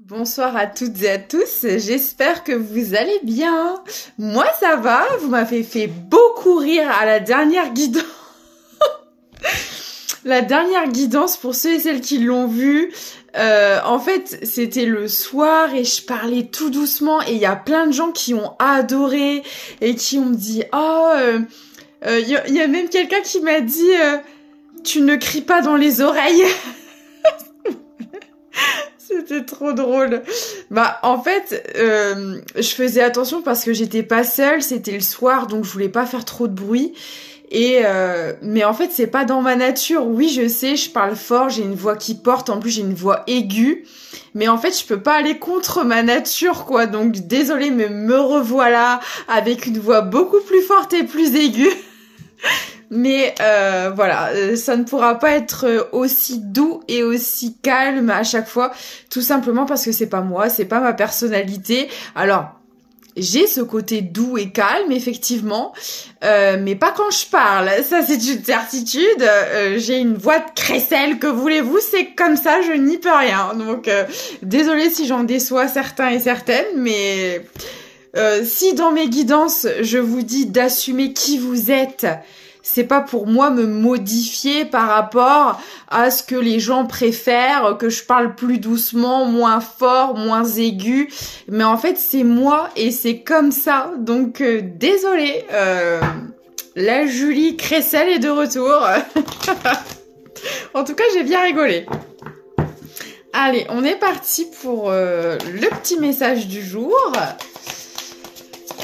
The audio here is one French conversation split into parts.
Bonsoir à toutes et à tous, j'espère que vous allez bien. Moi ça va, vous m'avez fait beaucoup rire à la dernière guidance. La dernière guidance, pour ceux et celles qui l'ont vue, en fait c'était le soir et je parlais tout doucement et il y a plein de gens qui ont adoré et qui ont dit « Oh, y a même quelqu'un qui m'a dit tu ne cries pas dans les oreilles ». C'était trop drôle. Bah en fait, je faisais attention parce que j'étais pas seule, c'était le soir, donc je voulais pas faire trop de bruit. Mais en fait, c'est pas dans ma nature. Oui, je sais, je parle fort, j'ai une voix qui porte, en plus j'ai une voix aiguë. Mais en fait, je peux pas aller contre ma nature, quoi. Donc désolée, mais me revoilà avec une voix beaucoup plus forte et plus aiguë. Mais voilà, ça ne pourra pas être aussi doux et aussi calme à chaque fois, tout simplement parce que c'est pas moi, c'est pas ma personnalité. Alors, j'ai ce côté doux et calme, effectivement, mais pas quand je parle, ça c'est une certitude. J'ai une voix de crécelle, que voulez-vous, c'est comme ça, je n'y peux rien. Donc, désolée si j'en déçois certains et certaines, mais si dans mes guidances, je vous dis d'assumer qui vous êtes, c'est pas pour moi me modifier par rapport à ce que les gens préfèrent, que je parle plus doucement, moins fort, moins aigu. Mais en fait, c'est moi et c'est comme ça. Donc, désolée. La Julie Cressel est de retour. En tout cas, j'ai bien rigolé. Allez, on est parti pour le petit message du jour.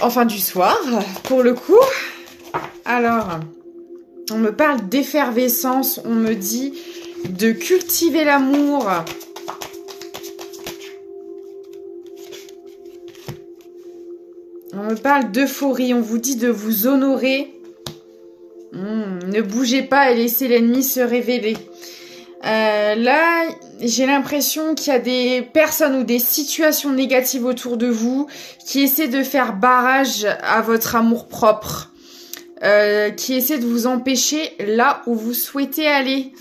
Enfin, du soir, pour le coup. Alors... on me parle d'effervescence, on me dit de cultiver l'amour. On me parle d'euphorie, on vous dit de vous honorer. Ne bougez pas et laissez l'ennemi se révéler. Là, j'ai l'impression qu'il y a des personnes ou des situations négatives autour de vous qui essaient de faire barrage à votre amour-propre. Qui essaie de vous empêcher là où vous souhaitez aller.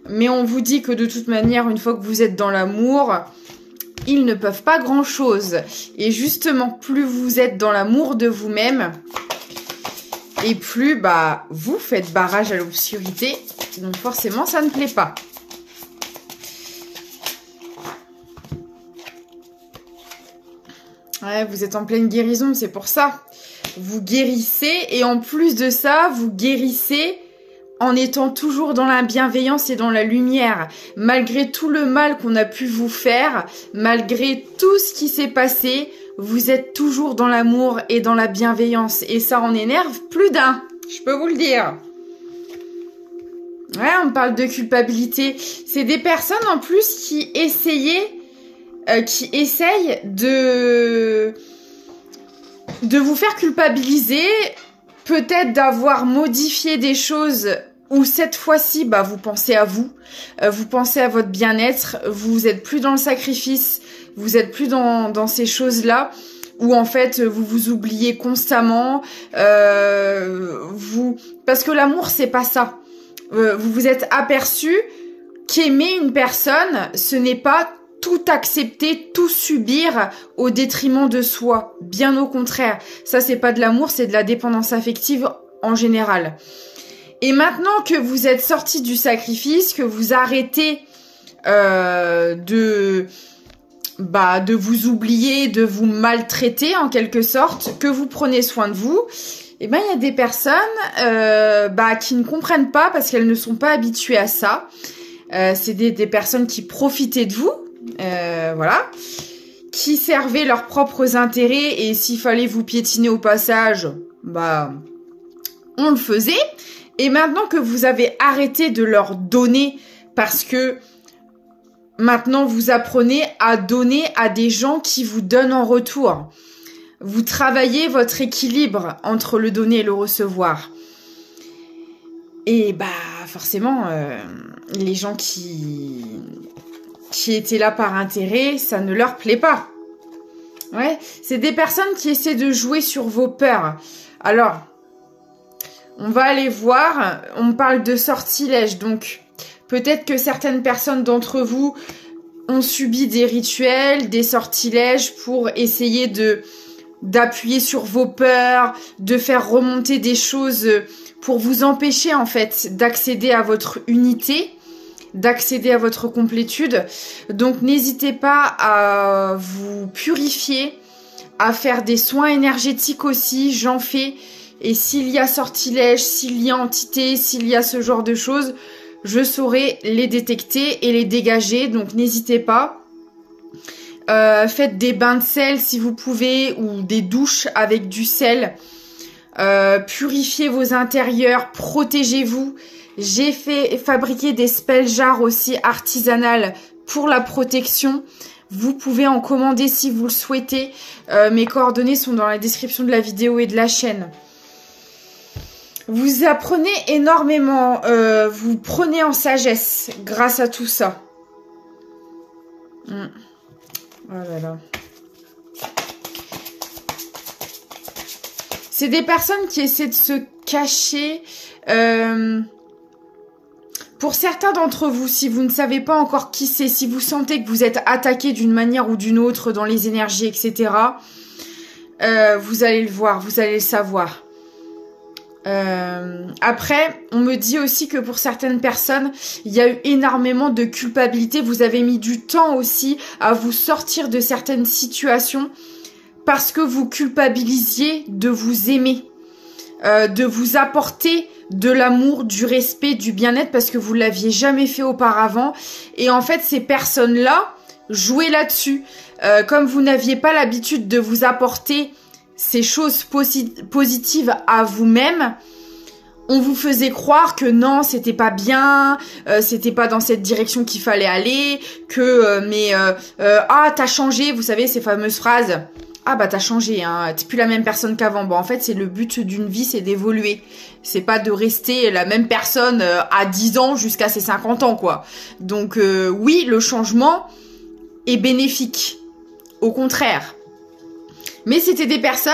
Mais on vous dit que de toute manière, une fois que vous êtes dans l'amour, ils ne peuvent pas grand-chose. Et justement, plus vous êtes dans l'amour de vous-même, et plus vous faites barrage à l'obscurité. Donc forcément, ça ne plaît pas. Ouais, vous êtes en pleine guérison, c'est pour ça. Vous guérissez et en plus de ça, vous guérissez en étant toujours dans la bienveillance et dans la lumière. Malgré tout le mal qu'on a pu vous faire, malgré tout ce qui s'est passé, vous êtes toujours dans l'amour et dans la bienveillance. Et ça en énerve plus d'un, je peux vous le dire. Ouais, on parle de culpabilité. C'est des personnes en plus qui essayent de vous faire culpabiliser, peut-être d'avoir modifié des choses où cette fois-ci, vous pensez à vous, vous pensez à votre bien-être, vous êtes plus dans le sacrifice, vous êtes plus dans ces choses-là, où en fait vous vous oubliez constamment, parce que l'amour c'est pas ça. Vous vous êtes aperçu qu'aimer une personne, ce n'est pas tout accepter, tout subir au détriment de soi. Bien au contraire. Ça, c'est pas de l'amour, c'est de la dépendance affective en général. Et maintenant que vous êtes sorti du sacrifice, que vous arrêtez de vous oublier, de vous maltraiter en quelque sorte, que vous prenez soin de vous, il y a des personnes qui ne comprennent pas parce qu'elles ne sont pas habituées à ça. C'est des personnes qui profitaient de vous. Voilà, qui servaient leurs propres intérêts et s'il fallait vous piétiner au passage, on le faisait. Et maintenant que vous avez arrêté de leur donner parce que maintenant vous apprenez à donner à des gens qui vous donnent en retour. Vous travaillez votre équilibre entre le donner et le recevoir. Et forcément, les gens qui étaient là par intérêt, ça ne leur plaît pas. Ouais, c'est des personnes qui essaient de jouer sur vos peurs. Alors, on va aller voir, on parle de sortilège, donc peut-être que certaines personnes d'entre vous on subit des rituels, des sortilèges pour essayer d'appuyer sur vos peurs, de faire remonter des choses pour vous empêcher en fait d'accéder à votre unité, d'accéder à votre complétude. Donc n'hésitez pas à vous purifier, à faire des soins énergétiques aussi, j'en fais. Et s'il y a sortilège, s'il y a entité, s'il y a ce genre de choses, je saurai les détecter et les dégager, donc n'hésitez pas. Faites des bains de sel si vous pouvez, ou des douches avec du sel. Purifiez vos intérieurs, protégez-vous. J'ai fait fabriquer des spell jars aussi artisanales pour la protection. Vous pouvez en commander si vous le souhaitez. Mes coordonnées sont dans la description de la vidéo et de la chaîne. Vous apprenez énormément, vous prenez en sagesse grâce à tout ça. Oh là là. C'est des personnes qui essaient de se cacher. Pour certains d'entre vous, si vous ne savez pas encore qui c'est, si vous sentez que vous êtes attaqué d'une manière ou d'une autre dans les énergies, etc., vous allez le voir, vous allez le savoir. Après, on me dit aussi que pour certaines personnes, il y a eu énormément de culpabilité. Vous avez mis du temps aussi à vous sortir de certaines situations parce que vous culpabilisiez de vous aimer, de vous apporter de l'amour, du respect, du bien-être parce que vous l'aviez jamais fait auparavant. Et en fait, ces personnes-là jouaient là-dessus. Comme vous n'aviez pas l'habitude de vous apporter ces choses positives à vous-même, on vous faisait croire que non, c'était pas bien, c'était pas dans cette direction qu'il fallait aller, que ah t'as changé, vous savez ces fameuses phrases. Ah bah t'as changé, hein, t'es plus la même personne qu'avant. Bon en fait c'est le but d'une vie, c'est d'évoluer. C'est pas de rester la même personne à 10 ans jusqu'à ses 50 ans quoi. Donc oui, le changement est bénéfique. Au contraire. Mais c'était des personnes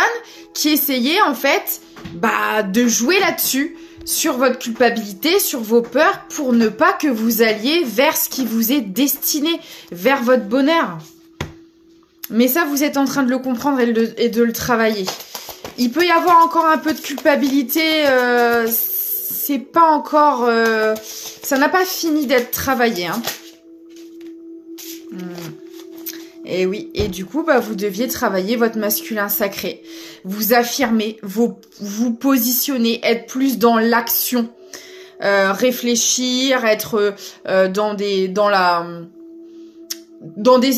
qui essayaient en fait de jouer là-dessus, sur votre culpabilité, sur vos peurs, pour ne pas que vous alliez vers ce qui vous est destiné, vers votre bonheur. Mais ça, vous êtes en train de le comprendre et de le travailler. Il peut y avoir encore un peu de culpabilité, c'est pas encore... ça n'a pas fini d'être travaillé, hein. Et oui, et du coup, vous deviez travailler votre masculin sacré. Vous affirmer, vous positionner, être plus dans l'action. Réfléchir, être dans des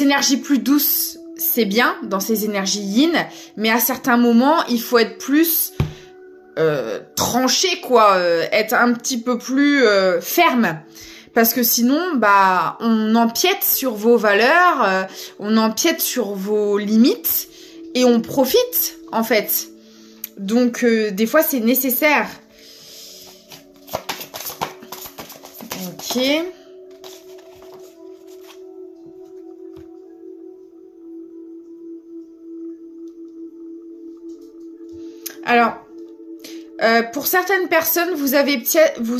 énergies plus douces, c'est bien, dans ces énergies yin, mais à certains moments, il faut être plus tranché, quoi, être un petit peu plus ferme. Parce que sinon, on empiète sur vos valeurs, on empiète sur vos limites et on profite, en fait. Donc, des fois, c'est nécessaire. Ok. Alors, pour certaines personnes, vous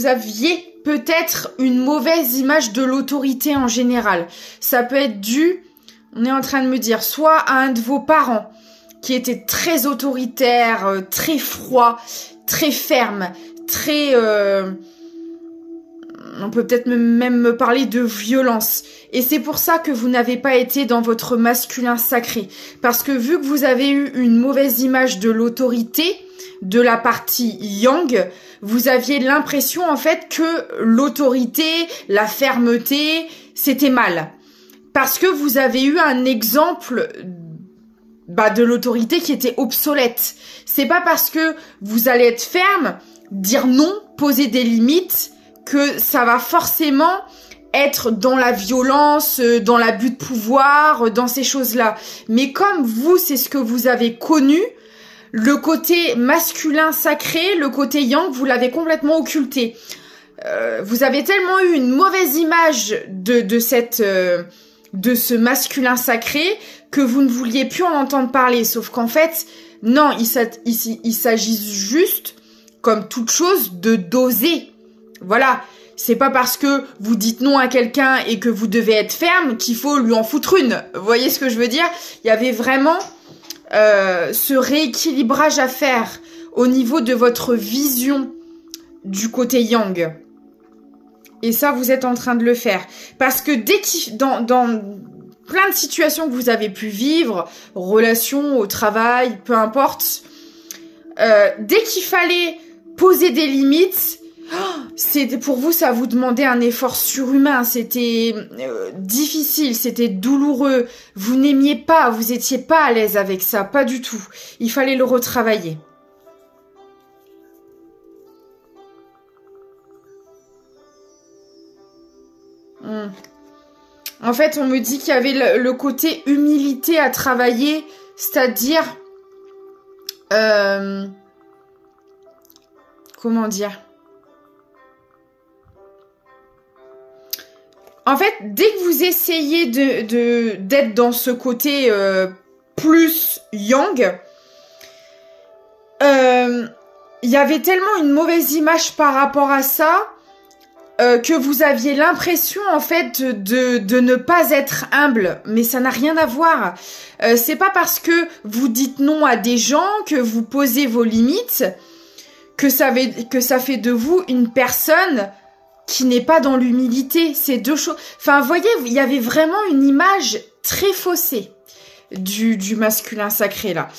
aviez peut-être une mauvaise image de l'autorité en général. Ça peut être dû, on est en train de me dire, soit à un de vos parents qui était très autoritaire, très froid, très ferme, très... on peut peut-être même me parler de violence. Et c'est pour ça que vous n'avez pas été dans votre masculin sacré. Parce que vu que vous avez eu une mauvaise image de l'autorité, de la partie yang, vous aviez l'impression en fait que l'autorité, la fermeté, c'était mal. Parce que vous avez eu un exemple de l'autorité qui était obsolète. C'est pas parce que vous allez être ferme, dire non, poser des limites, que ça va forcément être dans la violence, dans l'abus de pouvoir, dans ces choses-là. Mais comme vous, c'est ce que vous avez connu, le côté masculin sacré, le côté yang, vous l'avez complètement occulté. Vous avez tellement eu une mauvaise image de ce masculin sacré que vous ne vouliez plus en entendre parler. Sauf qu'en fait, non, il s'agit juste, comme toute chose, de doser. Voilà. C'est pas parce que vous dites non à quelqu'un et que vous devez être ferme qu'il faut lui en foutre une. Vous voyez ce que je veux dire? Il y avait vraiment ce rééquilibrage à faire au niveau de votre vision du côté yang. Et ça, vous êtes en train de le faire. Parce que dès qu'il... Dans plein de situations que vous avez pu vivre, relations, au travail, peu importe, dès qu'il fallait poser des limites, pour vous, ça vous demandait un effort surhumain, c'était difficile, c'était douloureux, vous n'aimiez pas, vous étiez pas à l'aise avec ça, pas du tout. Il fallait le retravailler. En fait, on me dit qu'il y avait le côté humilité à travailler, c'est-à-dire... comment dire? En fait, dès que vous essayez d'être dans ce côté plus yang, il y avait tellement une mauvaise image par rapport à ça que vous aviez l'impression en fait de ne pas être humble, mais ça n'a rien à voir. C'est pas parce que vous dites non à des gens, que vous posez vos limites, que ça fait de vous une personne qui n'est pas dans l'humilité. C'est deux choses. Enfin, vous voyez, il y avait vraiment une image très faussée du masculin sacré là.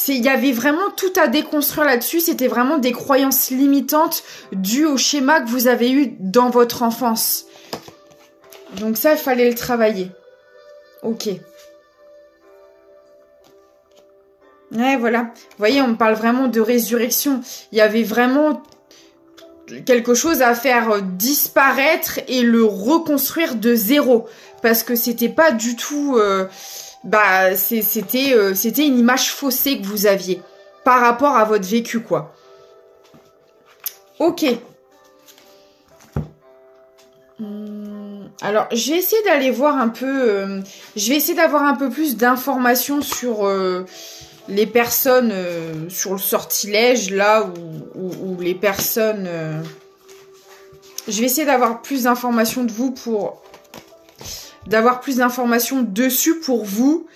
Il y avait vraiment tout à déconstruire là-dessus. C'était vraiment des croyances limitantes dues au schéma que vous avez eu dans votre enfance. Donc ça, il fallait le travailler. Ok. Ouais, voilà. Vous voyez, on me parle vraiment de résurrection. Il y avait vraiment quelque chose à faire disparaître et le reconstruire de zéro. Parce que c'était pas du tout... c'était une image faussée que vous aviez par rapport à votre vécu, quoi. Ok. Alors, je vais essayer d'aller voir un peu... je vais essayer d'avoir un peu plus d'informations sur les personnes, sur le sortilège, là, où les personnes... je vais essayer d'avoir plus d'informations de vous pour... d'avoir plus d'informations dessus pour vous,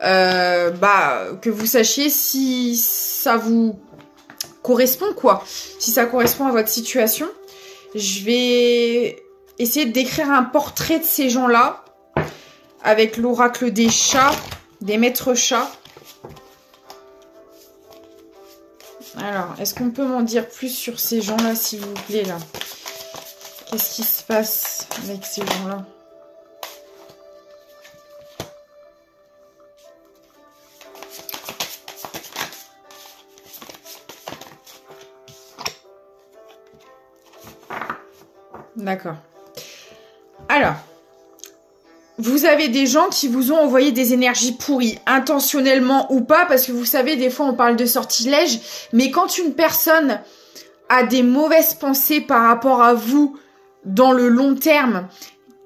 que vous sachiez si ça vous correspond, quoi. Si ça correspond à votre situation. Je vais essayer de décrire un portrait de ces gens-là avec l'oracle des chats, des maîtres chats. Alors, est-ce qu'on peut m'en dire plus sur ces gens-là, s'il vous plaît, là? Qu'est-ce qui se passe avec ces gens-là? D'accord. Alors, vous avez des gens qui vous ont envoyé des énergies pourries, intentionnellement ou pas, parce que vous savez, des fois on parle de sortilège, mais quand une personne a des mauvaises pensées par rapport à vous dans le long terme,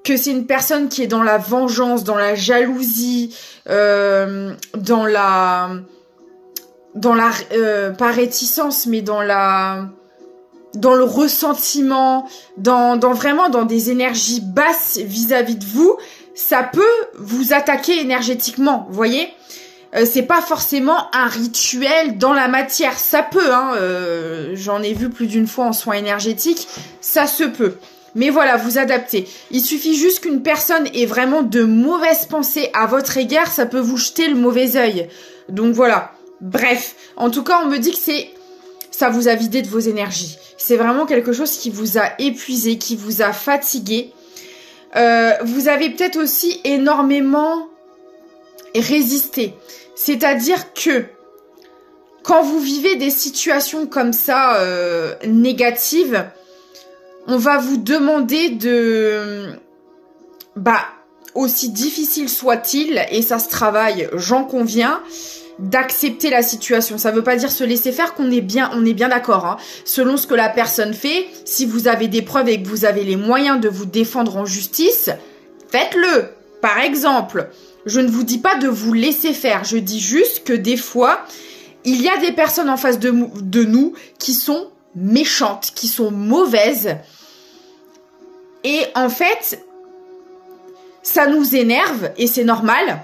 que c'est une personne qui est dans la vengeance, dans la jalousie, dans la pas réticence, mais dans le ressentiment, vraiment dans des énergies basses vis-à-vis de vous, ça peut vous attaquer énergétiquement, vous voyez. C'est pas forcément un rituel dans la matière, ça peut, hein, j'en ai vu plus d'une fois en soins énergétiques, ça se peut. Mais voilà, vous adaptez. Il suffit juste qu'une personne ait vraiment de mauvaises pensées à votre égard, ça peut vous jeter le mauvais œil. Donc voilà, bref, en tout cas on me dit que ça vous a vidé de vos énergies. C'est vraiment quelque chose qui vous a épuisé, qui vous a fatigué. Vous avez peut-être aussi énormément résisté. C'est-à-dire que quand vous vivez des situations comme ça, négatives, on va vous demander aussi difficile soit-il, et ça se travaille, j'en conviens, d'accepter la situation. Ça veut pas dire se laisser faire, on est bien d'accord, hein. Selon ce que la personne fait, si vous avez des preuves et que vous avez les moyens de vous défendre en justice, faites-le. Par exemple, je ne vous dis pas de vous laisser faire, je dis juste que des fois, il y a des personnes en face de nous qui sont méchantes, qui sont mauvaises, Et en fait, ça nous énerve et c'est normal.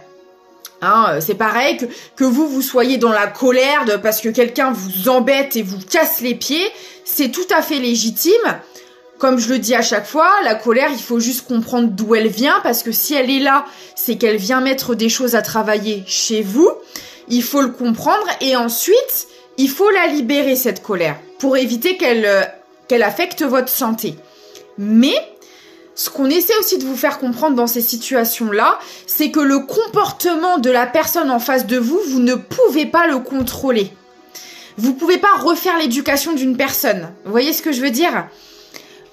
Hein, c'est pareil que vous soyez dans la colère parce que quelqu'un vous embête et vous casse les pieds. C'est tout à fait légitime. Comme je le dis à chaque fois, la colère, il faut juste comprendre d'où elle vient parce que si elle est là, c'est qu'elle vient mettre des choses à travailler chez vous. Il faut le comprendre et ensuite, il faut la libérer, cette colère, pour éviter qu'elle affecte votre santé. Mais ce qu'on essaie aussi de vous faire comprendre dans ces situations-là, c'est que le comportement de la personne en face de vous, vous ne pouvez pas le contrôler. Vous pouvez pas refaire l'éducation d'une personne. Vous voyez ce que je veux dire ?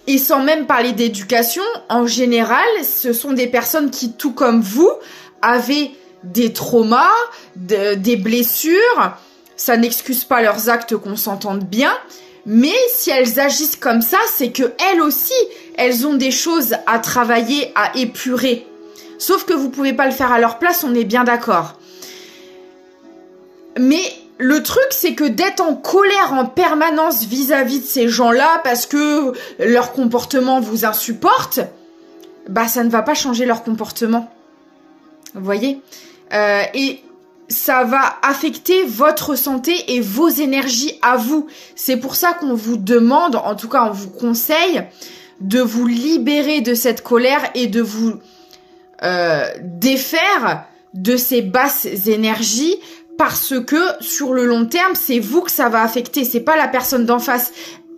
Et sans même parler d'éducation, en général, ce sont des personnes qui, tout comme vous, avaient des traumas, des blessures. Ça n'excuse pas leurs actes, qu'on s'entende bien. Mais si elles agissent comme ça, c'est que elles aussi, elles ont des choses à travailler, à épurer. Sauf que vous pouvez pas le faire à leur place, on est bien d'accord. Mais le truc, c'est que d'être en colère en permanence vis-à-vis de ces gens-là parce que leur comportement vous insupporte, bah ça ne va pas changer leur comportement. Vous voyez ? Et ça va affecter votre santé et vos énergies à vous. C'est pour ça qu'on vous demande, en tout cas on vous conseille, de vous libérer de cette colère et de vous défaire de ces basses énergies parce que sur le long terme, c'est vous que ça va affecter, c'est pas la personne d'en face.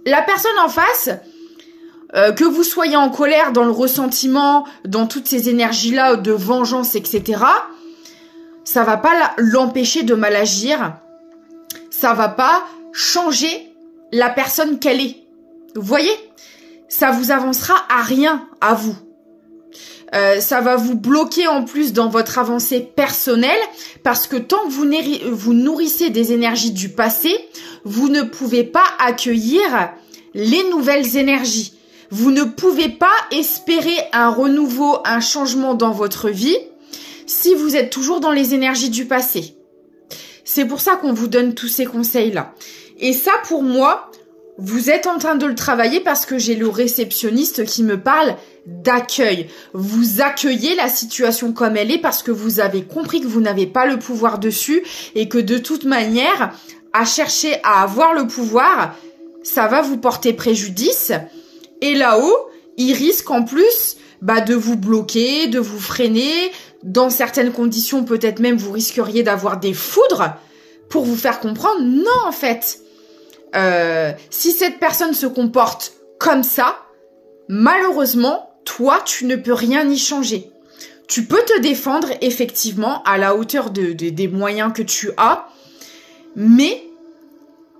La personne en face, que vous soyez en colère, dans le ressentiment, dans toutes ces énergies-là de vengeance, etc., ça va pas l'empêcher de mal agir. Ça va pas changer la personne qu'elle est. Vous voyez ? Ça vous avancera à rien, à vous. Ça va vous bloquer en plus dans votre avancée personnelle parce que tant que vous nourrissez des énergies du passé, vous ne pouvez pas accueillir les nouvelles énergies. Vous ne pouvez pas espérer un renouveau, un changement dans votre vie si vous êtes toujours dans les énergies du passé. C'est pour ça qu'on vous donne tous ces conseils-là. Et ça, pour moi, vous êtes en train de le travailler parce que j'ai le réceptionniste qui me parle d'accueil. Vous accueillez la situation comme elle est parce que vous avez compris que vous n'avez pas le pouvoir dessus et que de toute manière, à chercher à avoir le pouvoir, ça va vous porter préjudice. Et là-haut, il risque en plus de vous bloquer, de vous freiner. Dans certaines conditions, peut-être même vous risqueriez d'avoir des foudres pour vous faire comprendre. Non, en fait, si cette personne se comporte comme ça, malheureusement, toi, tu ne peux rien y changer. Tu peux te défendre, effectivement, à la hauteur des moyens que tu as, mais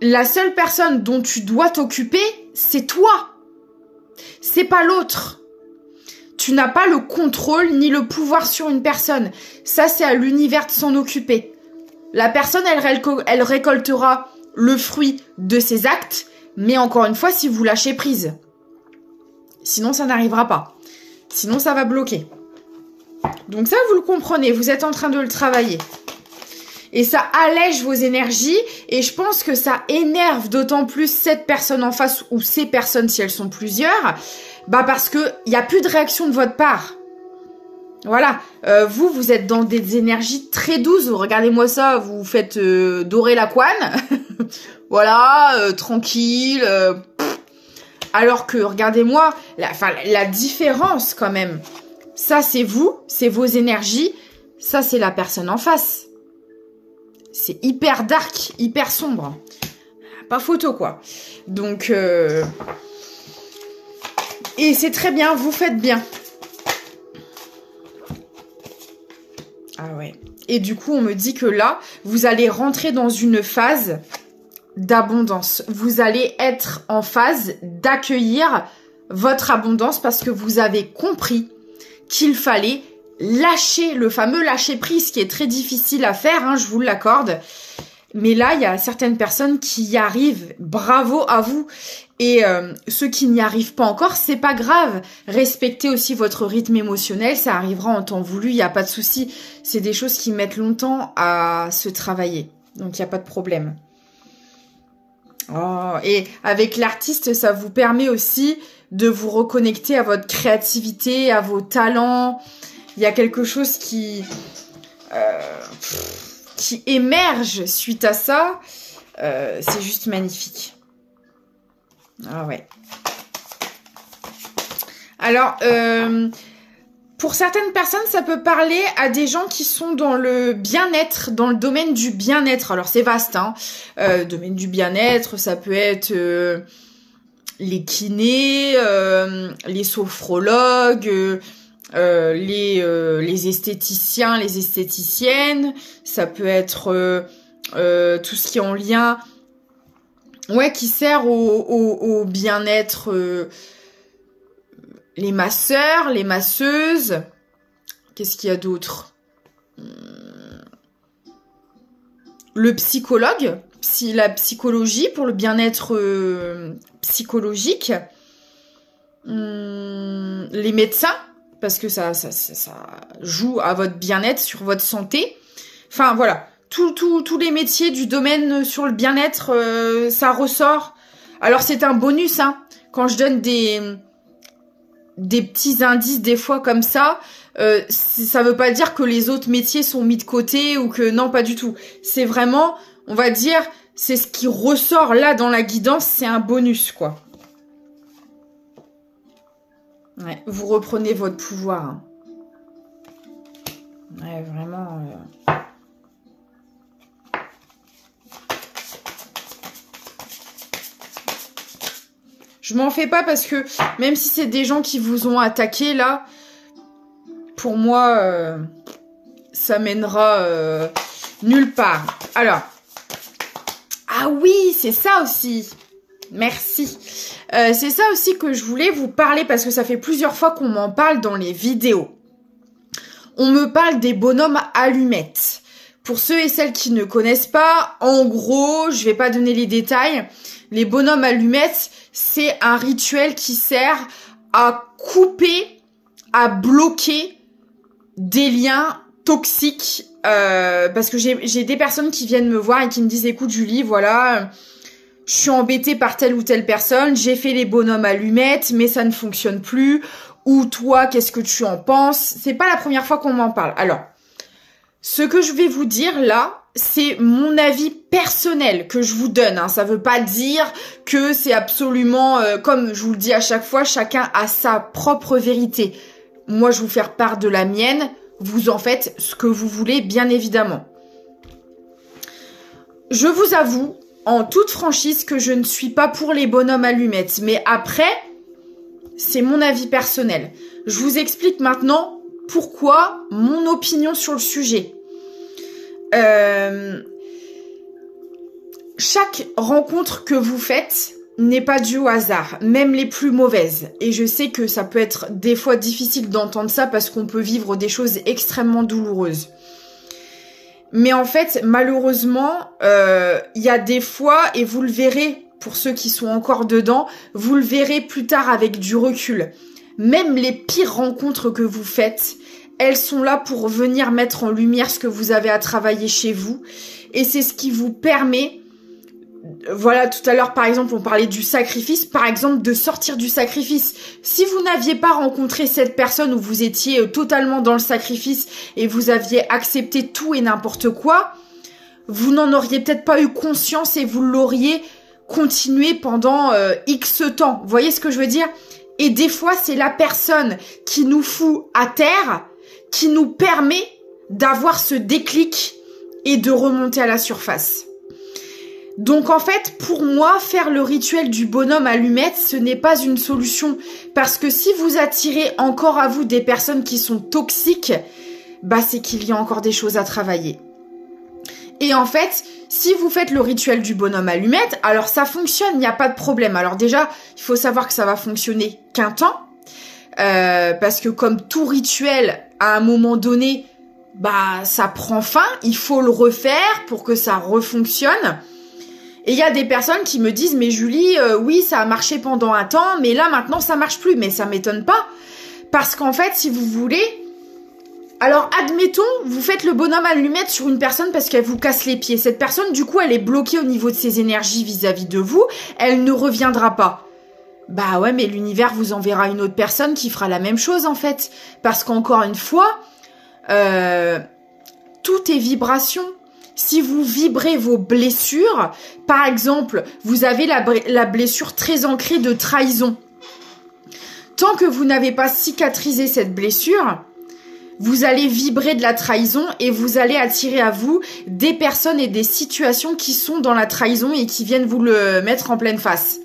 la seule personne dont tu dois t'occuper, c'est toi. C'est pas l'autre. Tu n'as pas le contrôle ni le pouvoir sur une personne. Ça, c'est à l'univers de s'en occuper. La personne, elle récoltera le fruit de ses actes, mais encore une fois, si vous lâchez prise. Sinon, ça n'arrivera pas. Sinon, ça va bloquer. Donc ça, vous le comprenez, vous êtes en train de le travailler. Et ça allège vos énergies, et je pense que ça énerve d'autant plus cette personne en face, ou ces personnes si elles sont plusieurs, parce que y a plus de réaction de votre part. Voilà, vous êtes dans des énergies très douces. Regardez-moi ça, vous faites dorer la couenne. Voilà, tranquille. Alors que, regardez-moi, la différence quand même. Ça, c'est vous, c'est vos énergies. Ça, c'est la personne en face. C'est hyper dark, hyper sombre. Pas photo, quoi. Donc, et c'est très bien, vous faites bien. Ah ouais. Et du coup, on me dit que là, vous allez rentrer dans une phase d'abondance. Vous allez être en phase d'accueillir votre abondance parce que vous avez compris qu'il fallait lâcher, le fameux lâcher prise qui est très difficile à faire, hein, je vous l'accorde. Mais là, il y a certaines personnes qui y arrivent. Bravo à vous. Et ceux qui n'y arrivent pas encore, c'est pas grave. Respectez aussi votre rythme émotionnel. Ça arrivera en temps voulu. Il n'y a pas de souci. C'est des choses qui mettent longtemps à se travailler. Donc, il n'y a pas de problème. Oh, et avec l'artiste, ça vous permet aussi de vous reconnecter à votre créativité, à vos talents. Il y a quelque chose qui émerge suite à ça. C'est juste magnifique. Ah ouais. Alors, pour certaines personnes, ça peut parler à des gens qui sont dans le bien-être, dans le domaine du bien-être. Alors, c'est vaste, hein. Domaine du bien-être, ça peut être les kinés, les sophrologues, les esthéticiens, les esthéticiennes. Ça peut être tout ce qui est en lien, ouais, qui sert au bien-être. Les masseurs, les masseuses. Qu'est-ce qu'il y a d'autre? Le psychologue, la psychologie pour le bien-être psychologique. Les médecins, parce que ça joue à votre bien-être, sur votre santé. Enfin, voilà. Tous les métiers du domaine sur le bien-être, ça ressort. Alors, c'est un bonus, hein. Quand je donne des petits indices des fois comme ça, ça veut pas dire que les autres métiers sont mis de côté ou que non, pas du tout. C'est vraiment, on va dire, c'est ce qui ressort là dans la guidance, c'est un bonus, quoi. Ouais, vous reprenez votre pouvoir. Hein. Ouais, vraiment. Je m'en fais pas parce que même si c'est des gens qui vous ont attaqué là, pour moi, ça mènera nulle part. Alors, ah oui, c'est ça aussi. Merci. C'est ça aussi que je voulais vous parler parce que ça fait plusieurs fois qu'on m'en parle dans les vidéos. On me parle des bonhommes allumettes. Pour ceux et celles qui ne connaissent pas, en gros, je vais pas donner les détails. Les bonhommes allumettes, c'est un rituel qui sert à couper, à bloquer des liens toxiques. Parce que j'ai des personnes qui viennent me voir et qui me disent, écoute Julie, voilà, je suis embêtée par telle ou telle personne, j'ai fait les bonhommes allumettes, mais ça ne fonctionne plus. Ou toi, qu'est-ce que tu en penses? C'est pas la première fois qu'on m'en parle. Alors, ce que je vais vous dire là, c'est mon avis personnel que je vous donne. Hein. Ça veut pas dire que c'est absolument, comme je vous le dis à chaque fois, chacun a sa propre vérité. Moi, je vais vous faire part de la mienne. Vous en faites ce que vous voulez, bien évidemment. Je vous avoue, en toute franchise, que je ne suis pas pour les bonhommes allumettes. Mais après, c'est mon avis personnel. Je vous explique maintenant pourquoi mon opinion sur le sujet. Chaque rencontre que vous faites n'est pas due au hasard, même les plus mauvaises. Et je sais que ça peut être des fois difficile d'entendre ça parce qu'on peut vivre des choses extrêmement douloureuses. Mais en fait, malheureusement, il y a des fois, et vous le verrez, pour ceux qui sont encore dedans, vous le verrez plus tard avec du recul. Même les pires rencontres que vous faites, elles sont là pour venir mettre en lumière ce que vous avez à travailler chez vous. Et c'est ce qui vous permet, voilà, tout à l'heure, par exemple, on parlait du sacrifice, par exemple, de sortir du sacrifice. Si vous n'aviez pas rencontré cette personne où vous étiez totalement dans le sacrifice et vous aviez accepté tout et n'importe quoi, vous n'en auriez peut-être pas eu conscience et vous l'auriez continué pendant X temps. Vous voyez ce que je veux dire? Et des fois, c'est la personne qui nous fout à terre qui nous permet d'avoir ce déclic et de remonter à la surface. Donc en fait, pour moi, faire le rituel du bonhomme allumette, ce n'est pas une solution. Parce que si vous attirez encore à vous des personnes qui sont toxiques, bah c'est qu'il y a encore des choses à travailler. Et en fait, si vous faites le rituel du bonhomme allumette, alors ça fonctionne, il n'y a pas de problème. Alors déjà, il faut savoir que ça va fonctionner qu'un temps. Parce que comme tout rituel, à un moment donné, bah ça prend fin, il faut le refaire pour que ça refonctionne. Et il y a des personnes qui me disent, mais Julie, oui, ça a marché pendant un temps, mais là maintenant ça marche plus. Mais ça m'étonne pas, parce qu'en fait, si vous voulez, alors admettons, vous faites le bonhomme allumette sur une personne parce qu'elle vous casse les pieds. Cette personne, du coup, elle est bloquée au niveau de ses énergies vis-à-vis de vous, elle ne reviendra pas. Bah ouais, mais l'univers vous enverra une autre personne qui fera la même chose en fait. Parce qu'encore une fois, tout est vibration. Si vous vibrez vos blessures, par exemple, vous avez la blessure très ancrée de trahison. Tant que vous n'avez pas cicatrisé cette blessure, vous allez vibrer de la trahison et vous allez attirer à vous des personnes et des situations qui sont dans la trahison et qui viennent vous le mettre en pleine face.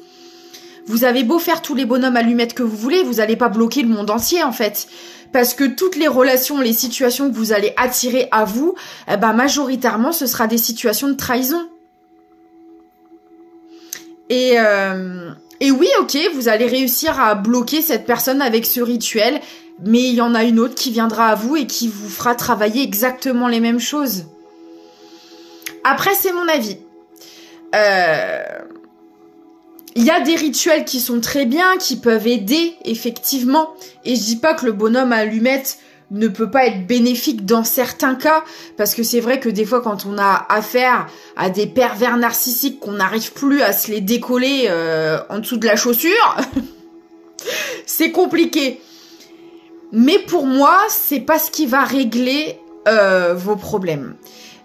Vous avez beau faire tous les bonhommes allumettes que vous voulez, vous n'allez pas bloquer le monde entier en fait. Parce que toutes les relations, les situations que vous allez attirer à vous, majoritairement ce sera des situations de trahison. Et oui, ok, vous allez réussir à bloquer cette personne avec ce rituel, mais il y en a une autre qui viendra à vous et qui vous fera travailler exactement les mêmes choses. Après, c'est mon avis. Il y a des rituels qui sont très bien, qui peuvent aider, effectivement. Et je dis pas que le bonhomme à allumettes ne peut pas être bénéfique dans certains cas, parce que c'est vrai que des fois, quand on a affaire à des pervers narcissiques qu'on n'arrive plus à se les décoller en dessous de la chaussure, c'est compliqué. Mais pour moi, c'est pas ce qui va régler vos problèmes.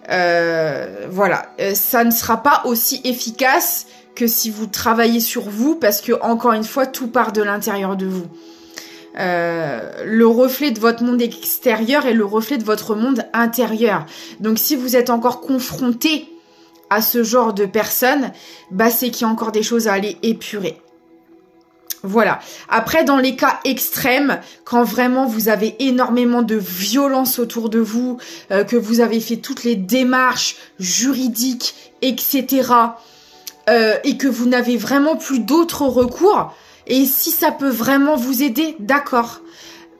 Voilà, ça ne sera pas aussi efficace que si vous travaillez sur vous, parce que encore une fois, tout part de l'intérieur de vous. Le reflet de votre monde extérieur est le reflet de votre monde intérieur. Donc si vous êtes encore confronté à ce genre de personnes, c'est qu'il y a encore des choses à aller épurer. Voilà. Après, dans les cas extrêmes, quand vraiment vous avez énormément de violence autour de vous, que vous avez fait toutes les démarches juridiques, etc., et que vous n'avez vraiment plus d'autres recours, et si ça peut vraiment vous aider, d'accord.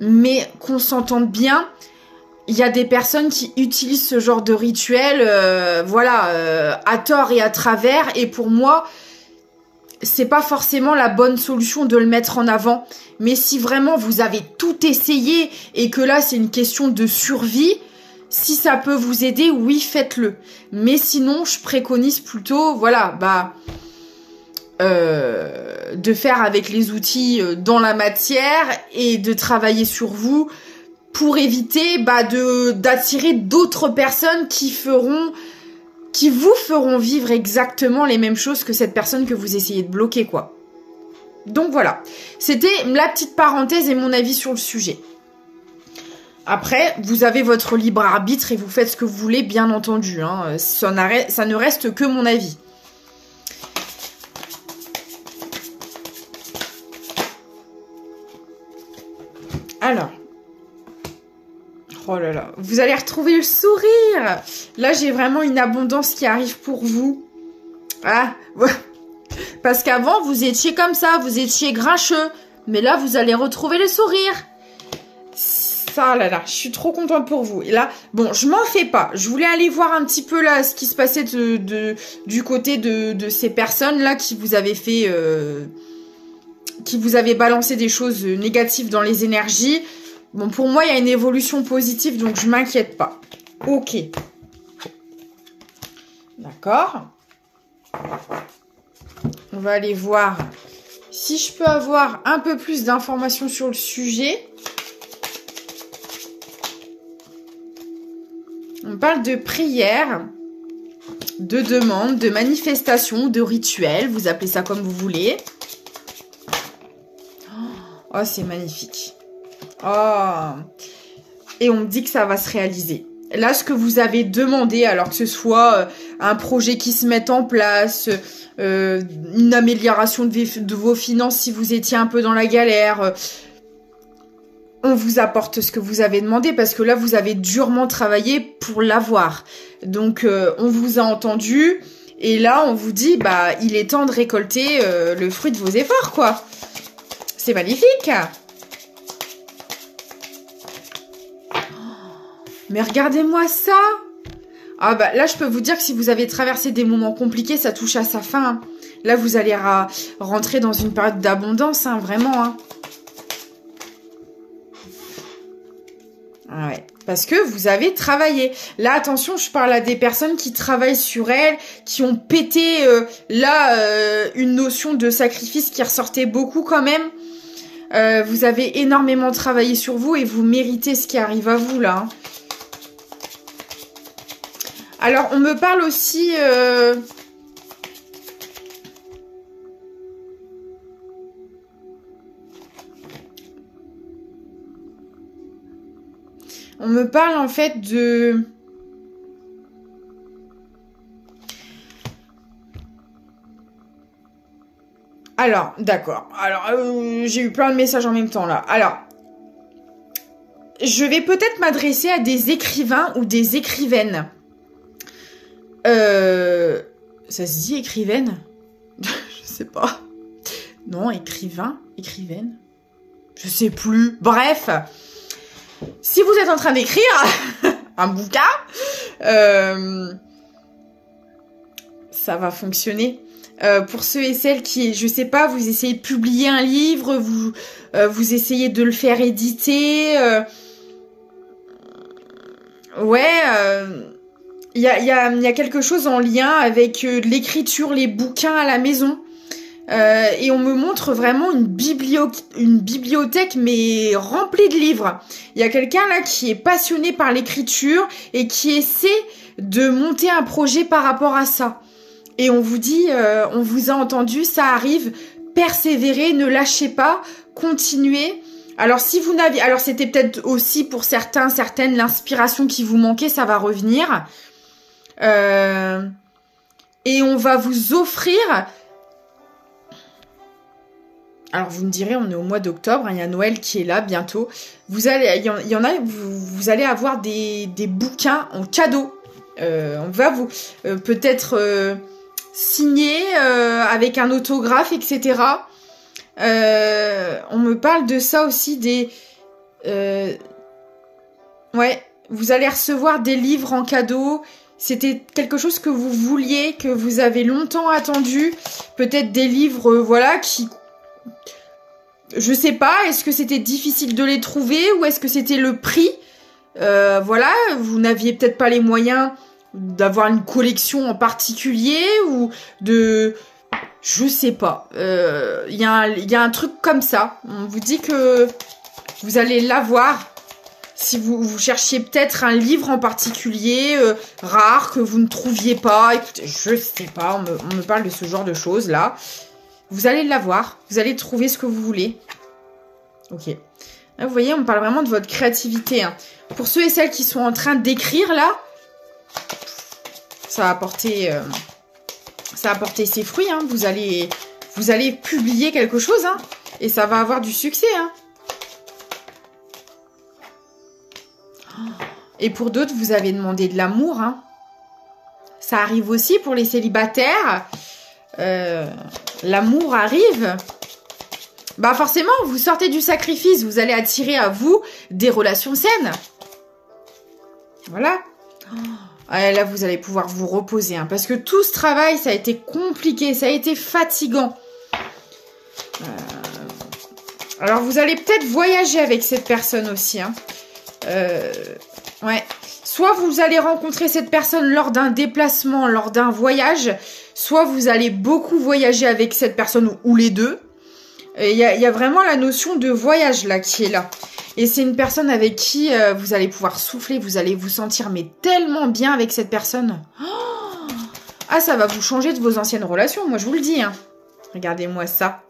Mais qu'on s'entende bien, il y a des personnes qui utilisent ce genre de rituel, à tort et à travers, et pour moi, c'est pas forcément la bonne solution de le mettre en avant. Mais si vraiment vous avez tout essayé, et que là c'est une question de survie, si ça peut vous aider, oui, faites-le. Mais sinon, je préconise plutôt, de faire avec les outils dans la matière et de travailler sur vous pour éviter d'attirer d'autres personnes qui vous feront vivre exactement les mêmes choses que cette personne que vous essayez de bloquer, quoi. Donc voilà, c'était la petite parenthèse et mon avis sur le sujet. Après, vous avez votre libre arbitre et vous faites ce que vous voulez, bien entendu. Hein. Ça ne reste que mon avis. Alors. Oh là là. Vous allez retrouver le sourire. Là, j'ai vraiment une abondance qui arrive pour vous. Ah, parce qu'avant, vous étiez comme ça, vous étiez grincheux. Mais là, vous allez retrouver le sourire. Ça, là, je suis trop contente pour vous. Et là, bon, je m'en fais pas. Je voulais aller voir un petit peu là ce qui se passait du côté de ces personnes-là qui vous avaient fait... qui vous avaient balancé des choses négatives dans les énergies. Bon, pour moi, il y a une évolution positive, donc je m'inquiète pas. Ok. D'accord. On va aller voir si je peux avoir un peu plus d'informations sur le sujet. On parle de prière, de demande, de manifestation, de rituel. Vous appelez ça comme vous voulez. Oh, c'est magnifique. Oh. Et on me dit que ça va se réaliser. Là, ce que vous avez demandé, alors que ce soit un projet qui se mette en place, une amélioration de vos finances si vous étiez un peu dans la galère, on vous apporte ce que vous avez demandé parce que là, vous avez durement travaillé pour l'avoir. Donc, on vous a entendu et là, on vous dit, il est temps de récolter le fruit de vos efforts, quoi. C'est magnifique. Mais regardez-moi ça. Ah là, je peux vous dire que si vous avez traversé des moments compliqués, ça touche à sa fin. Là, vous allez rentrer dans une période d'abondance, vraiment. Ah ouais. Parce que vous avez travaillé. Là, attention, je parle à des personnes qui travaillent sur elles, qui ont pété, une notion de sacrifice qui ressortait beaucoup quand même. Vous avez énormément travaillé sur vous et vous méritez ce qui arrive à vous, là. Hein. Alors, on me parle aussi... On me parle en fait de... Alors, d'accord. Alors, j'ai eu plein de messages en même temps là. Alors, je vais peut-être m'adresser à des écrivains ou des écrivaines. Ça se dit écrivaine? Je sais pas. Non, écrivain, écrivaine. Je sais plus. Bref. Si vous êtes en train d'écrire un bouquin, ça va fonctionner. Pour ceux et celles qui, je sais pas, vous essayez de publier un livre, vous essayez de le faire éditer. Il y a quelque chose en lien avec l'écriture, les bouquins à la maison. Et on me montre vraiment une bibliothèque mais remplie de livres. Il y a quelqu'un là qui est passionné par l'écriture et qui essaie de monter un projet par rapport à ça. Et on vous dit, on vous a entendu, ça arrive, persévérez, ne lâchez pas, continuez. Alors si vous n'aviez, alors c'était peut-être aussi pour certaines l'inspiration qui vous manquait, ça va revenir. Et on va vous offrir. Alors vous me direz, on est au mois d'octobre, hein, il y a Noël qui est là bientôt. Vous allez avoir des bouquins en cadeau. On va vous peut-être signer avec un autographe, etc. On me parle de ça aussi vous allez recevoir des livres en cadeau. C'était quelque chose que vous vouliez, que vous avez longtemps attendu. Peut-être des livres, qui... Je sais pas, est-ce que c'était difficile de les trouver ou est-ce que c'était le prix? Vous n'aviez peut-être pas les moyens d'avoir une collection en particulier ou de... Je sais pas. Il y a un truc comme ça. On vous dit que vous allez l'avoir. Si vous cherchiez peut-être un livre en particulier, rare, que vous ne trouviez pas. Écoutez, je sais pas, on me parle de ce genre de choses là. Vous allez l'avoir. Vous allez trouver ce que vous voulez. Ok. Là, vous voyez, on me parle vraiment de votre créativité. Hein. Pour ceux et celles qui sont en train d'écrire là, ça a apporté ses fruits. Hein. Vous allez publier quelque chose, hein, et ça va avoir du succès. Hein. Et pour d'autres, vous avez demandé de l'amour. Hein. Ça arrive aussi pour les célibataires. L'amour arrive. Bah forcément, vous sortez du sacrifice. Vous allez attirer à vous des relations saines. Voilà. Là, vous allez pouvoir vous reposer. Hein, parce que tout ce travail, ça a été compliqué. Ça a été fatigant. Alors, vous allez peut-être voyager avec cette personne aussi. Hein. Soit vous allez rencontrer cette personne lors d'un déplacement, lors d'un voyage, soit vous allez beaucoup voyager avec cette personne ou les deux. Il y a vraiment la notion de voyage là qui est là. Et c'est une personne avec qui vous allez pouvoir souffler, vous allez vous sentir mais tellement bien avec cette personne. Ah, ça va vous changer de vos anciennes relations, moi je vous le dis. Hein. Regardez-moi ça.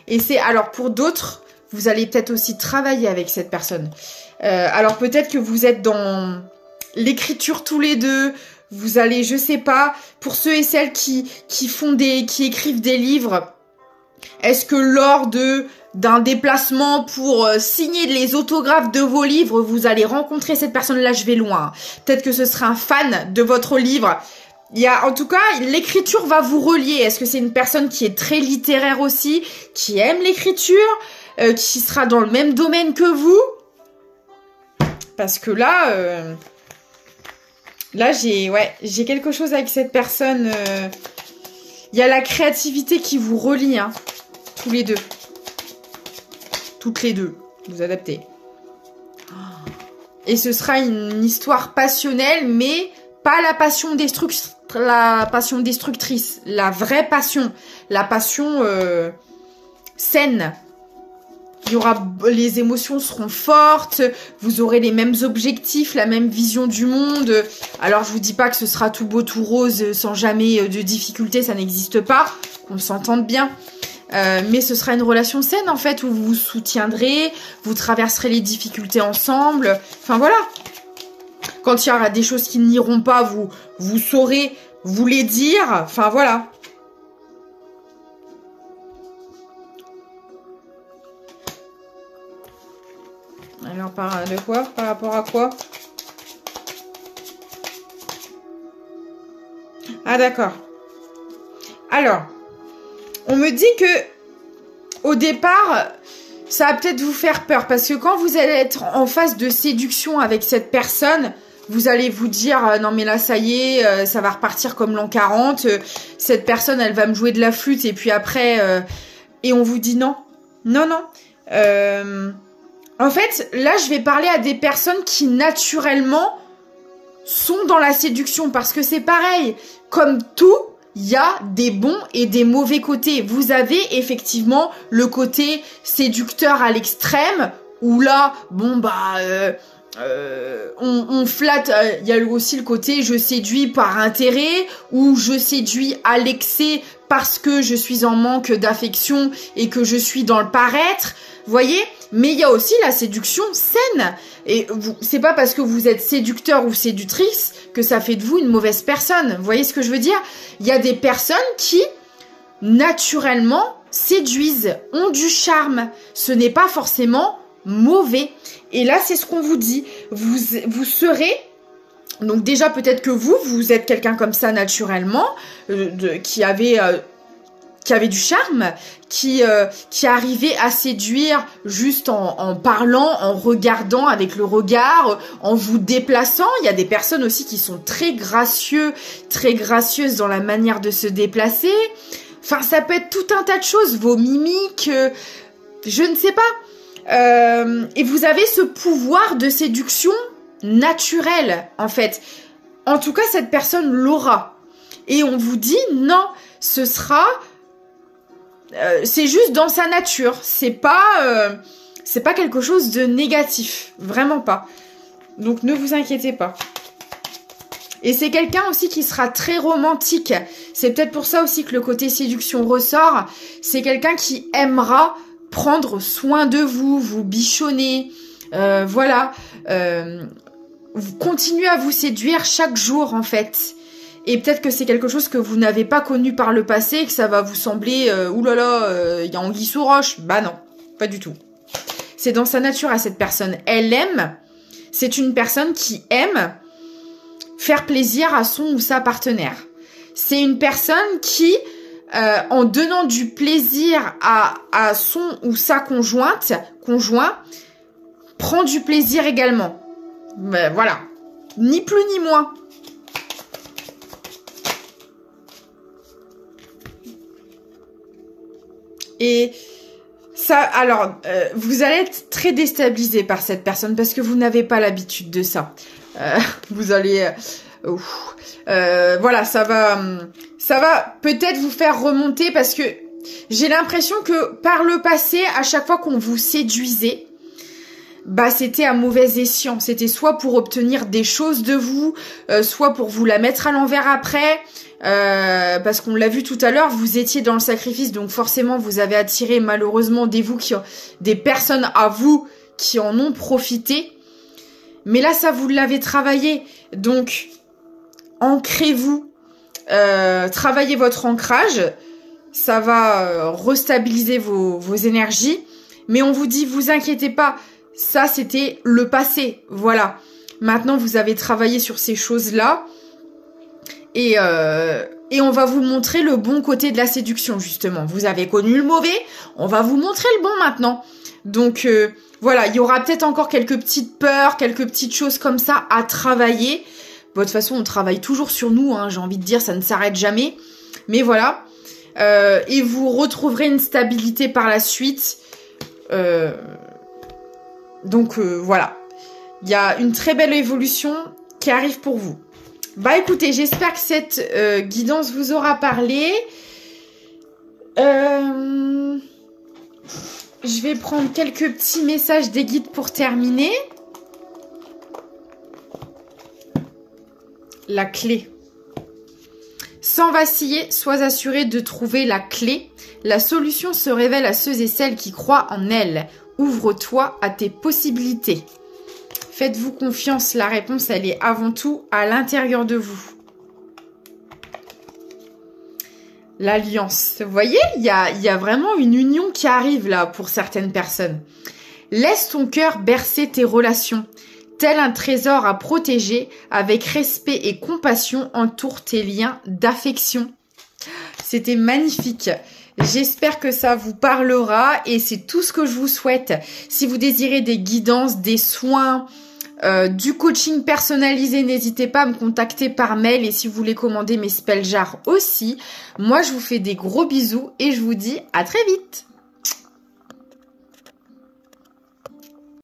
Et c'est alors pour d'autres, vous allez peut-être aussi travailler avec cette personne. Alors peut-être que vous êtes dans l'écriture tous les deux. Vous allez, je sais pas, pour ceux et celles qui écrivent des livres, est-ce que lors d'un déplacement pour signer les autographes de vos livres, vous allez rencontrer cette personne-là? Je vais loin. Peut-être que ce sera un fan de votre livre. En tout cas, l'écriture va vous relier. Est-ce que c'est une personne qui est très littéraire aussi, qui aime l'écriture, qui sera dans le même domaine que vous? Parce que là, j'ai quelque chose avec cette personne. Il y a la créativité qui vous relie, hein, tous les deux. Toutes les deux, vous adaptez. Et ce sera une histoire passionnelle, mais pas la passion destructrice. La vraie passion. La passion saine. Les émotions seront fortes, vous aurez les mêmes objectifs, la même vision du monde. Alors je vous dis pas que ce sera tout beau, tout rose, sans jamais de difficultés, ça n'existe pas, qu'on s'entende bien. Mais ce sera une relation saine en fait, où vous vous soutiendrez, vous traverserez les difficultés ensemble. Enfin voilà. Quand il y aura des choses qui n'iront pas, vous saurez vous les dire. Enfin voilà. Alors, par rapport à quoi? Ah, d'accord. Alors, on me dit que, au départ, ça va peut-être vous faire peur. Parce que quand vous allez être en phase de séduction avec cette personne, vous allez vous dire, non mais là, ça y est, ça va repartir comme l'an 40. Cette personne, elle va me jouer de la flûte. Et puis après, et on vous dit non. Non, non. En fait, là, je vais parler à des personnes qui, naturellement, sont dans la séduction. Parce que c'est pareil. Comme tout, il y a des bons et des mauvais côtés. Vous avez effectivement le côté séducteur à l'extrême. Où là, bon, bah... on flatte, il y a aussi le côté je séduis par intérêt ou je séduis à l'excès parce que je suis en manque d'affection et que je suis dans le paraître, voyez. Mais il y a aussi la séduction saine. Et c'est pas parce que vous êtes séducteur ou séductrice que ça fait de vous une mauvaise personne. Vous voyez ce que je veux dire? Il y a des personnes qui, naturellement, séduisent, ont du charme. Ce n'est pas forcément mauvais. Et là, c'est ce qu'on vous dit. Vous serez... Donc déjà, peut-être que vous êtes quelqu'un comme ça naturellement, qui avait du charme, qui arrivait à séduire juste en parlant, en regardant avec le regard, en vous déplaçant. Il y a des personnes aussi qui sont très gracieuses dans la manière de se déplacer. Enfin, ça peut être tout un tas de choses, vos mimiques, je ne sais pas. Et vous avez ce pouvoir de séduction naturel, en fait. En tout cas, cette personne l'aura. Et on vous dit, non, ce sera... c'est juste dans sa nature. C'est pas quelque chose de négatif. Vraiment pas. Donc, ne vous inquiétez pas. Et c'est quelqu'un aussi qui sera très romantique. C'est peut-être pour ça aussi que le côté séduction ressort. C'est quelqu'un qui aimera prendre soin de vous, vous bichonner, voilà. Vous continuez à vous séduire chaque jour, en fait. Et peut-être que c'est quelque chose que vous n'avez pas connu par le passé et que ça va vous sembler, oulala, il y a anguille sous roche. Bah non, pas du tout. C'est dans sa nature à cette personne. Elle aime, c'est une personne qui aime faire plaisir à son ou sa partenaire. C'est une personne qui... en donnant du plaisir à son ou sa conjoint, prend du plaisir également. Mais voilà. Ni plus ni moins. Et ça, alors, vous allez être très déstabilisé par cette personne parce que vous n'avez pas l'habitude de ça. Vous allez... voilà, ça va peut-être vous faire remonter parce que j'ai l'impression que par le passé, à chaque fois qu'on vous séduisait, bah c'était à mauvais escient. C'était soit pour obtenir des choses de vous, soit pour vous la mettre à l'envers après. Parce qu'on l'a vu tout à l'heure, vous étiez dans le sacrifice, donc forcément vous avez attiré malheureusement des personnes à vous qui en ont profité. Mais là, ça vous l'avez travaillé, donc ancrez-vous, travaillez votre ancrage, ça va restabiliser vos énergies. Mais on vous dit, vous inquiétez pas, ça c'était le passé, voilà. Maintenant, vous avez travaillé sur ces choses-là. Et on va vous montrer le bon côté de la séduction, justement. Vous avez connu le mauvais, on va vous montrer le bon maintenant. Donc, voilà, il y aura peut-être encore quelques petites peurs, quelques petites choses comme ça à travailler. Bon, de toute façon, on travaille toujours sur nous, hein, j'ai envie de dire, ça ne s'arrête jamais. Mais voilà. Et vous retrouverez une stabilité par la suite. Donc, voilà. Il y a une très belle évolution qui arrive pour vous. Bah écoutez, j'espère que cette guidance vous aura parlé. Je vais prendre quelques petits messages des guides pour terminer. La clé. Sans vaciller, sois assuré de trouver la clé. La solution se révèle à ceux et celles qui croient en elle. Ouvre-toi à tes possibilités. Faites-vous confiance, la réponse, elle est avant tout à l'intérieur de vous. L'alliance. Vous voyez, il y a vraiment une union qui arrive là pour certaines personnes. Laisse ton cœur bercer tes relations. Tel un trésor à protéger, avec respect et compassion, entoure tes liens d'affection. C'était magnifique. J'espère que ça vous parlera et c'est tout ce que je vous souhaite. Si vous désirez des guidances, des soins, du coaching personnalisé, n'hésitez pas à me contacter par mail et si vous voulez commander mes spell jars aussi. Moi, je vous fais des gros bisous et je vous dis à très vite.